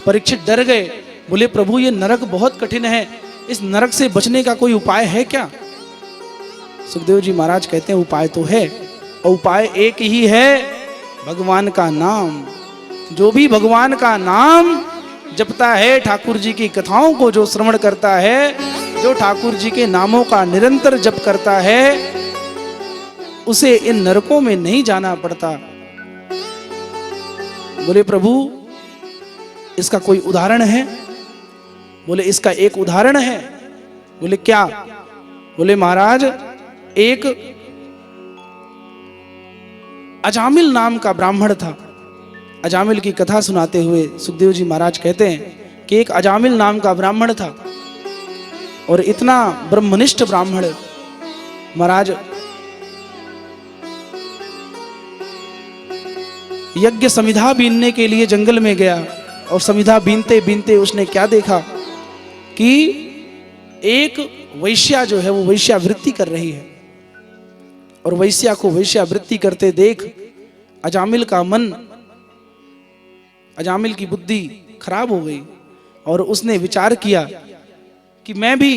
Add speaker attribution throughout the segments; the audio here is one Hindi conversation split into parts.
Speaker 1: परीक्षित डर गए, बोले प्रभु ये नरक बहुत कठिन है, इस नरक से बचने का कोई उपाय है क्या? सुखदेव जी महाराज कहते हैं उपाय तो है, और उपाय एक ही है, भगवान का नाम। जो भी भगवान का नाम जपता है, ठाकुर जी की कथाओं को जो श्रवण करता है, जो ठाकुर जी के नामों का निरंतर जप करता है, उसे इन नरकों में नहीं जाना पड़ता। बोले प्रभु इसका कोई उदाहरण है? बोले इसका एक उदाहरण है। बोले क्या? बोले महाराज एक अजामिल नाम का ब्राह्मण था। अजामिल की कथा सुनाते हुए सुखदेव जी महाराज कहते हैं कि एक अजामिल नाम का ब्राह्मण था, और इतना ब्रह्मनिष्ठ ब्राह्मण महाराज यज्ञ समिधा बीनने के लिए जंगल में गया, और समिधा बीनते बीनते उसने क्या देखा कि एक वैश्या जो है वो वैश्यावृत्ति कर रही है, और वैश्या को वैश्यावृत्ति करते देख अजामिल का मन, अजामिल की बुद्धि खराब हो गई, और उसने विचार किया कि मैं भी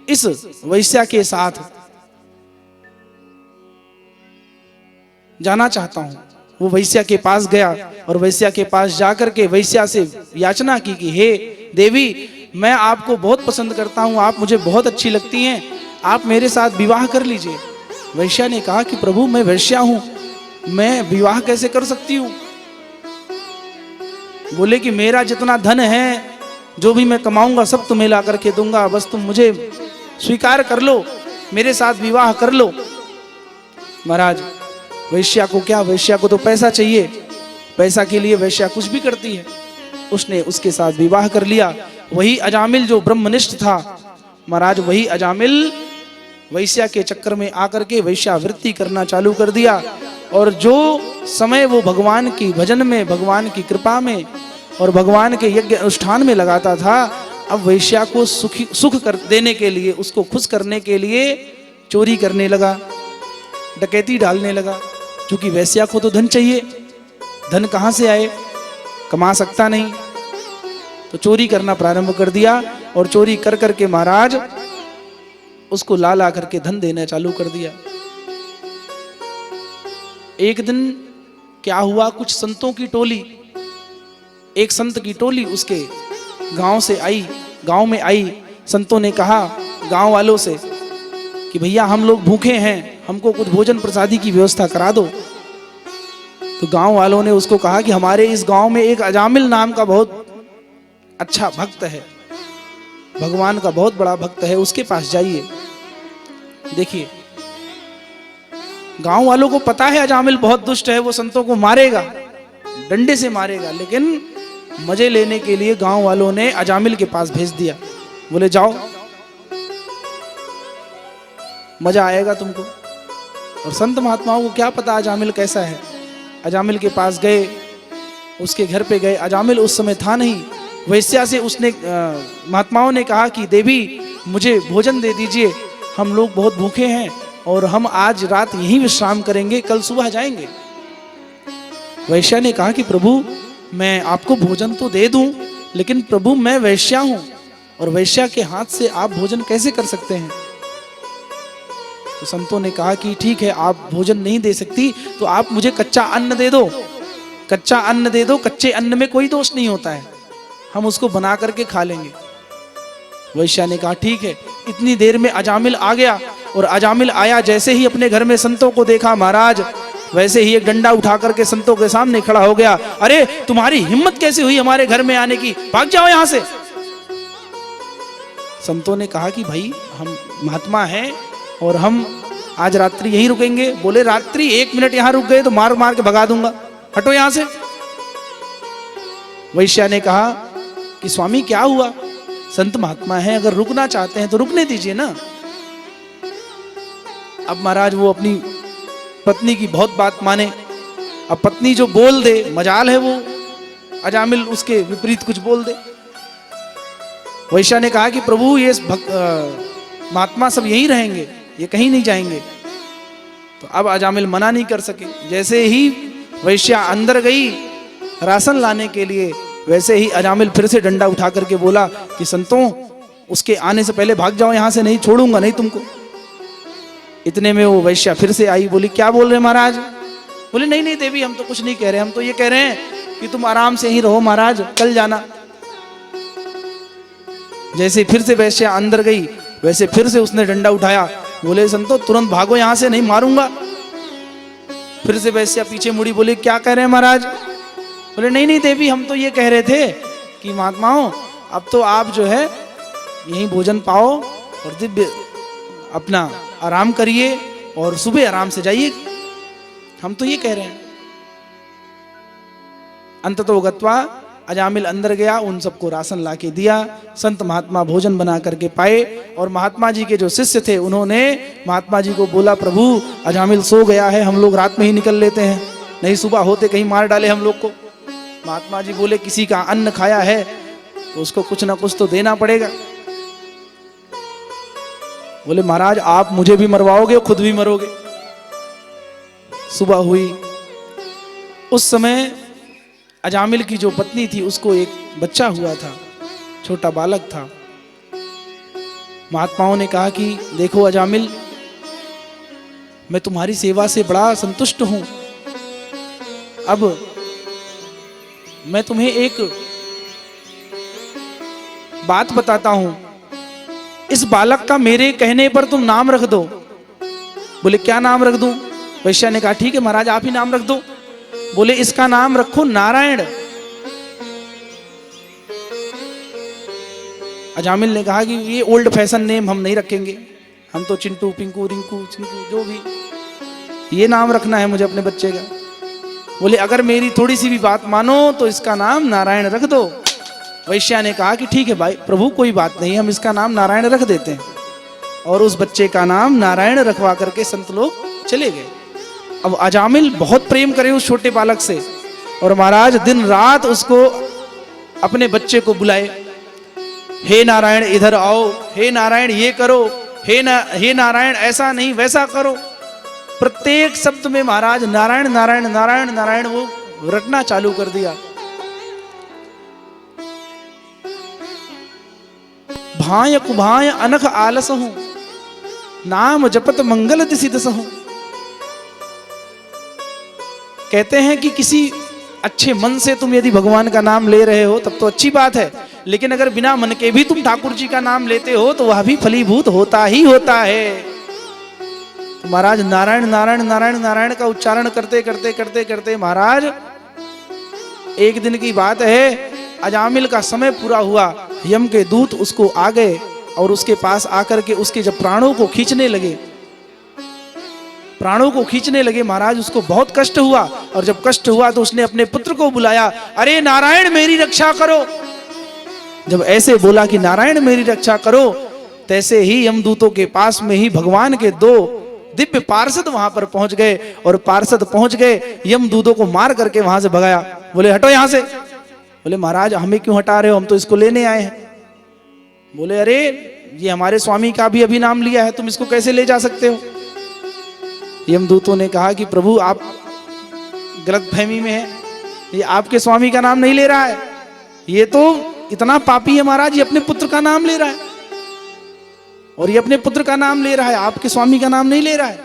Speaker 1: इस वैश्या के साथ जाना चाहता हूं। वो वैश्या के पास गया, और वैश्या के पास जाकर के वैश्या से याचना की कि हे देवी, मैं आपको बहुत पसंद करता हूं, आप मुझे बहुत अच्छी लगती हैं, आप मेरे साथ विवाह कर लीजिए। वैश्या ने कहा कि प्रभु मैं वैश्या हूं, मैं विवाह कैसे कर सकती हूं? बोले कि मेरा जितना धन है, जो भी मैं कमाऊंगा सब तुम्हें ला करके दूंगा, बस तुम मुझे स्वीकार कर लो, मेरे साथ विवाह कर लो। महाराज वैश्या को क्या, वैश्या को तो पैसा चाहिए, पैसा के लिए वैश्या कुछ भी करती है। उसने उसके साथ विवाह कर लिया। वही अजामिल जो ब्रह्मनिष्ठ था महाराज, वही अजामिल वैश्या के चक्कर में आकर के वैश्यावृत्ति करना चालू कर दिया, और जो समय वो भगवान की भजन में, भगवान की कृपा में और भगवान के यज्ञ अनुष्ठान में लगाता था, अब वैश्या को सुख कर देने के लिए, उसको खुश करने के लिए चोरी करने लगा, डकैती डालने लगा। क्योंकि वैश्या को तो धन चाहिए, धन कहाँ से आए, कमा सकता नहीं, तो चोरी करना प्रारंभ कर दिया, और चोरी कर करके महाराज उसको ला ला करके धन देना चालू कर दिया। एक दिन क्या हुआ, कुछ संतों की टोली, एक संत की टोली उसके गांव से आई, गांव में आई। संतों ने कहा गांव वालों से कि भैया हम लोग भूखे हैं, हमको कुछ भोजन प्रसादी की व्यवस्था करा दो। तो गांव वालों ने उसको कहा कि हमारे इस गांव में एक अजामिल नाम का बहुत अच्छा भक्त है, भगवान का बहुत बड़ा भक्त है, उसके पास जाइए। देखिए गांव वालों को पता है अजामिल बहुत दुष्ट है, वो संतों को मारेगा, डंडे से मारेगा, लेकिन मजे लेने के लिए गांव वालों ने अजामिल के पास भेज दिया। बोले जाओ, मजा आएगा तुमको। और संत महात्माओं को क्या पता अजामिल कैसा है। अजामिल के पास गए, उसके घर पे गए। अजामिल उस समय था नहीं। वैश्या से उसने महात्माओं ने कहा कि देवी मुझे भोजन दे दीजिए, हम लोग बहुत भूखे हैं और हम आज रात यहीं विश्राम करेंगे, कल सुबह जाएंगे। वैश्या ने कहा कि प्रभु मैं आपको भोजन तो दे दूं, लेकिन प्रभु मैं वैश्या हूं और वैश्या के हाथ से आप भोजन कैसे कर सकते हैं। तो संतों ने कहा कि ठीक है, आप भोजन नहीं दे सकती तो आप मुझे कच्चा अन्न दे दो, कच्चा अन्न दे दो, कच्चे अन्न में कोई दोष नहीं होता है, हम उसको बना करके खा लेंगे। वैश्या ने कहा ठीक है। इतनी देर में अजामिल आ गया और अजामिल आया, जैसे ही अपने घर में संतों को देखा महाराज, वैसे ही एक डंडा उठा करके संतों के सामने खड़ा हो गया। अरे तुम्हारी हिम्मत कैसे हुई हमारे घर में आने की, भाग जाओ यहां से। संतों ने कहा कि भाई हम महात्मा हैं और हम आज रात्रि यहीं रुकेंगे। बोले रात्रि 1 मिनट यहां रुक गए तो मार मार के भगा दूंगा, हटो यहां से। वैश्या ने कहा कि स्वामी क्या हुआ, संत महात्मा हैं, अगर रुकना चाहते हैं तो रुकने दीजिए ना। अब महाराज वो अपनी पत्नी की बहुत बात माने। अब पत्नी जो बोल दे, मजाल है वो अजामिल उसके विपरीत कुछ बोल दे। वैश्या ने कहा कि प्रभु ये महात्मा सब यहीं रहेंगे, ये कहीं नहीं जाएंगे। तो अब अजामिल मना नहीं कर सके। जैसे ही वैश्या अंदर गई राशन लाने के लिए, वैसे ही अजामिल फिर से डंडा उठा करके बोला कि संतों, उसके आने से पहले भाग जाओ यहाँ से, नहीं छोड़ूंगा नहीं तुमको। इतने में वो वैश्या फिर से आई, बोली क्या बोल रहे महाराज? बोले नहीं नहीं देवी, हम तो कुछ नहीं कह रहे, हम तो ये कह रहे हैं कि तुम आराम से ही रहो महाराज, कल जाना। जैसे फिर से वैश्या अंदर गई, वैसे फिर से उसने डंडा उठाया, बोले संतो तुरंत भागो यहाँ से, नहीं मारूंगा। फिर से वैश्या पीछे मुड़ी, बोली क्या कह रहे हैं महाराज? बोले नहीं नहीं देवी, हम तो ये कह रहे थे कि महात्माओं, अब तो आप जो है यहीं भोजन पाओ और दिव्य अपना आराम करिए और सुबह आराम से जाइए, हम तो ये कह रहे हैं। अंततो गत्वा अजामिल अंदर गया, उन सबको राशन ला के दिया। संत महात्मा भोजन बना करके पाए और महात्मा जी के जो शिष्य थे उन्होंने महात्मा जी को बोला, प्रभु अजामिल सो गया है, हम लोग रात में ही निकल लेते हैं, नहीं सुबह होते कहीं मार डाले हम लोग को। महात्मा जी बोले किसी का अन्न खाया है तो उसको कुछ ना कुछ तो देना पड़ेगा। बोले महाराज आप मुझे भी मरवाओगे, खुद भी मरोगे। सुबह हुई, उस समय अजामिल की जो पत्नी थी उसको एक बच्चा हुआ था, छोटा बालक था। महात्माओं ने कहा कि देखो अजामिल, मैं तुम्हारी सेवा से बड़ा संतुष्ट हूं, अब मैं तुम्हें एक बात बताता हूं, इस बालक का मेरे कहने पर तुम नाम रख दो। बोले क्या नाम रख दूं? वैश्या ने कहा ठीक है महाराज, आप ही नाम रख दो। बोले इसका नाम रखो नारायण। अजामिल ने कहा कि ये ओल्ड फैशन नेम हम नहीं रखेंगे, हम तो चिंटू पिंकू रिंकू चिंकू जो भी, ये नाम रखना है मुझे अपने बच्चे का। बोले अगर मेरी थोड़ी सी भी बात मानो तो इसका नाम नारायण रख दो। वैश्या ने कहा कि ठीक है भाई प्रभु, कोई बात नहीं, हम इसका नाम नारायण रख देते हैं। और उस बच्चे का नाम नारायण रखवा करके संत लोग चले गए। अब अजामिल बहुत प्रेम करे उस छोटे बालक से, और महाराज दिन रात उसको अपने बच्चे को बुलाए, हे नारायण इधर आओ, हे नारायण ये करो, हे नारायण ऐसा नहीं वैसा करो। प्रत्येक शब्द में महाराज नारायण नारायण नारायण नारायण वो रटना चालू कर दिया। भाय कुभाय अनख आलस हूं, नाम जपत मंगल दिसि दस हूं। कहते हैं कि किसी अच्छे मन से तुम यदि भगवान का नाम ले रहे हो तब तो अच्छी बात है, लेकिन अगर बिना मन के भी तुम ठाकुर जी का नाम लेते हो तो वह भी फलीभूत होता ही होता है। तो महाराज नारायण नारायण नारायण नारायण का उच्चारण करते करते करते करते महाराज एक दिन की बात है, अजामिल का समय पूरा हुआ, यम के दूत उसको आ गए और उसके पास आकर के उसके जब प्राणों को खींचने लगे महाराज उसको बहुत कष्ट हुआ। और जब कष्ट हुआ तो उसने अपने पुत्र को बुलाया, अरे नारायण मेरी रक्षा करो। जब ऐसे बोला कि नारायण मेरी रक्षा करो, तैसे ही यमदूतों के पास में ही भगवान के दो दिव्य पार्षद वहां पर पहुंच गए, और पार्षद पहुंच गए, यमदूतों को मार करके वहां से भगाया। बोले हटो यहां से। बोले महाराज हमें क्यों हटा रहे हो, हम तो इसको लेने आए हैं। बोले अरे ये हमारे स्वामी का भी अभी नाम लिया है, तुम इसको कैसे ले जा सकते हो। यमदूतों ने कहा कि प्रभु आप गलतफहमी में हैं, ये आपके स्वामी का नाम नहीं ले रहा है, ये तो इतना पापी है महाराज, ये अपने पुत्र का नाम ले रहा है, और ये अपने पुत्र का नाम ले रहा है, आपके स्वामी का नाम नहीं ले रहा है।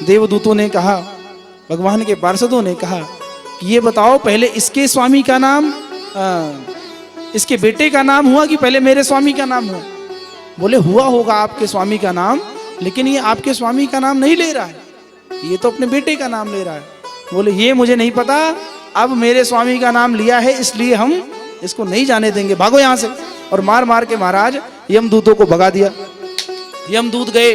Speaker 1: देवदूतों ने कहा, भगवान के पार्षदों ने कहा कि ये बताओ पहले इसके स्वामी का नाम इसके बेटे का नाम हुआ कि पहले मेरे स्वामी का नाम हुआ। बोले हुआ होगा आपके स्वामी का नाम, लेकिन ये आपके स्वामी का नाम नहीं ले रहा है, ये तो अपने बेटे का नाम ले रहा है। बोले ये मुझे नहीं पता, अब मेरे स्वामी का नाम लिया है इसलिए हम इसको नहीं जाने देंगे, भागो यहां से। और मार मार के महाराज यमदूतों को भगा दिया। यमदूत गए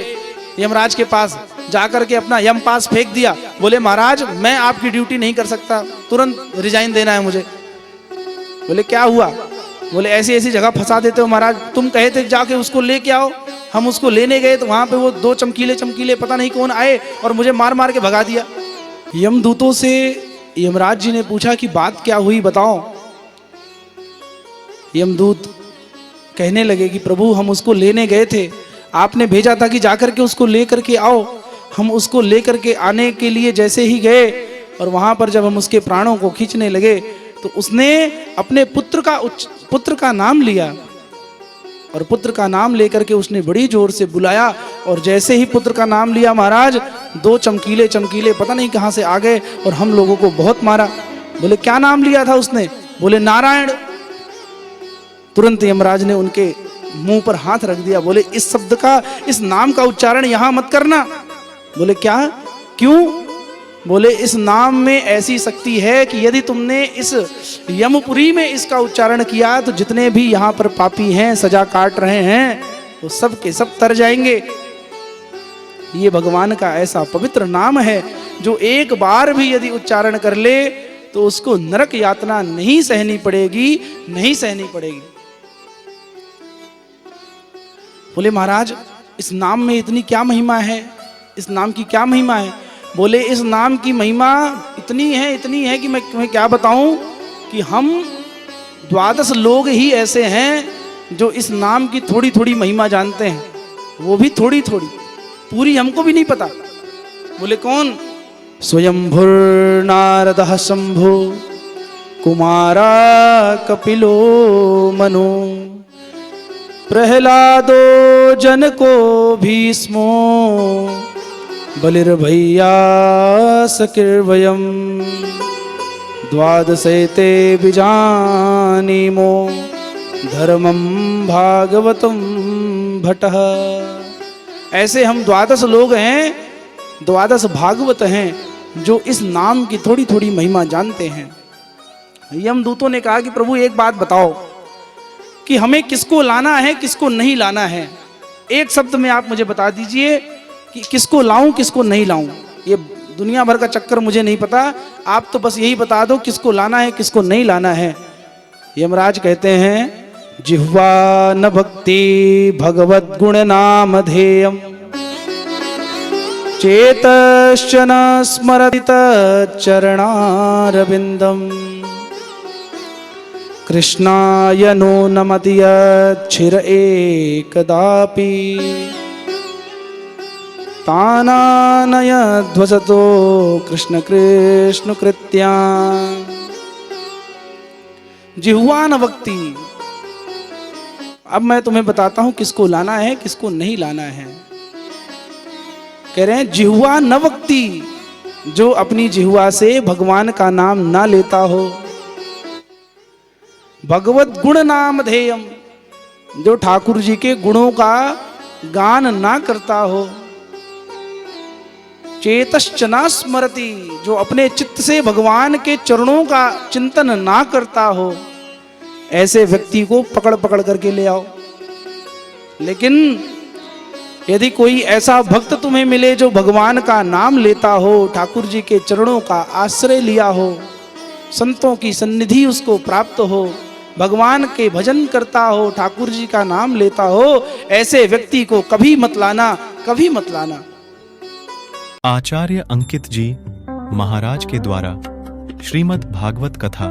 Speaker 1: यमराज के पास, जाकर के अपना यम पास फेंक दिया। बोले महाराज मैं आपकी ड्यूटी नहीं कर सकता, तुरंत रिजाइन देना है मुझे। बोले क्या हुआ। बोले ऐसी ऐसी जगह फंसा देते हो महाराज, तुम कहे थे जाके उसको लेके आओ, हम उसको लेने गए तो वहां पे वो दो चमकीले पता नहीं कौन आए और मुझे मार मार के भगा दिया। यमदूतों से यमराज जी ने पूछा कि बात क्या हुई बताओ। यमदूत कहने लगे कि प्रभु हम उसको लेने गए थे, आपने भेजा था कि जाकर के उसको लेकर के आओ। हम उसको लेकर के आने के लिए जैसे ही गए और वहां पर जब हम उसके प्राणों को खींचने लगे तो उसने अपने पुत्र का नाम लिया और पुत्र का नाम लेकर के उसने बड़ी जोर से बुलाया। और जैसे ही पुत्र का नाम लिया महाराज, 2 चमकीले पता नहीं कहां से आ गए और हम लोगों को बहुत मारा। बोले क्या नाम लिया था उसने? बोले नारायण। तुरंत यमराज ने उनके मुंह पर हाथ रख दिया। बोले इस शब्द का, इस नाम का उच्चारण यहां मत करना। बोले क्या, क्यों? बोले इस नाम में ऐसी शक्ति है कि यदि तुमने इस यमपुरी में इसका उच्चारण किया तो जितने भी यहाँ पर पापी हैं, सजा काट रहे हैं, वो सब के सब तर जाएंगे। ये भगवान का ऐसा पवित्र नाम है जो एक बार भी यदि उच्चारण कर ले तो उसको नरक यातना नहीं सहनी पड़ेगी, नहीं सहनी पड़ेगी। बोले महाराज इस नाम में इतनी क्या महिमा है, इस नाम की क्या महिमा है? बोले इस नाम की महिमा इतनी है कि मैं तुम्हें क्या बताऊं कि हम 12 लोग ही ऐसे हैं जो इस नाम की थोड़ी थोड़ी महिमा जानते हैं, वो भी थोड़ी थोड़ी, पूरी हमको भी नहीं पता। बोले कौन? स्वयंभुर नारदः शंभो कुमारा कपिलो मनु प्रहलादो जनको भीष्मो बलिर्भय्या सकिर्वयम् 12 बीजानीमो धर्मं भागवतं भट्टः। ऐसे हम 12 लोग हैं, 12 भागवत हैं जो इस नाम की थोड़ी थोड़ी महिमा जानते हैं। यमदूतों ने कहा कि प्रभु एक बात बताओ कि हमें किसको लाना है, किसको नहीं लाना है। एक शब्द में आप मुझे बता दीजिए कि किसको लाऊं, किसको नहीं लाऊं। ये दुनिया भर का चक्कर मुझे नहीं पता, आप तो बस यही बता दो किसको लाना है, किसको नहीं लाना है। यमराज कहते हैं जिह्वा न भक्ति भगवद गुण नाम धेयम चेतश्च न स्मरति चरणारविंदम कृष्णाय नो नमति यच्छिर एकदापि तानानयध्वसतो कृष्ण कृष्ण कृत्या। जिह्वा न भक्ति। अब मैं तुम्हें बताता हूं किसको लाना है, किसको नहीं लाना है। कह रहे हैं जिह्वा न भक्ति, जो अपनी जिह्वा से भगवान का नाम ना लेता हो। भगवत गुण नाम धेयम, जो ठाकुर जी के गुणों का गान ना करता हो। चेतश्च न स्मरति, जो अपने चित्त से भगवान के चरणों का चिंतन ना करता हो। ऐसे व्यक्ति को पकड़ पकड़ करके ले आओ। लेकिन यदि कोई ऐसा भक्त तुम्हें मिले जो भगवान का नाम लेता हो, ठाकुर जी के चरणों का आश्रय लिया हो, संतों की सन्निधि उसको प्राप्त हो, भगवान के भजन करता हो, ठाकुर जी का नाम लेता हो, ऐसे व्यक्ति को कभी मत लाना, कभी मत लाना।
Speaker 2: आचार्य अंकित जी महाराज के द्वारा श्रीमद् भागवत कथा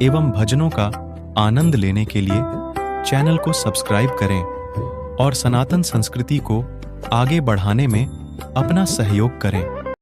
Speaker 2: एवं भजनों का आनंद लेने के लिए चैनल को सब्सक्राइब करें और सनातन संस्कृति को आगे बढ़ाने में अपना सहयोग करें।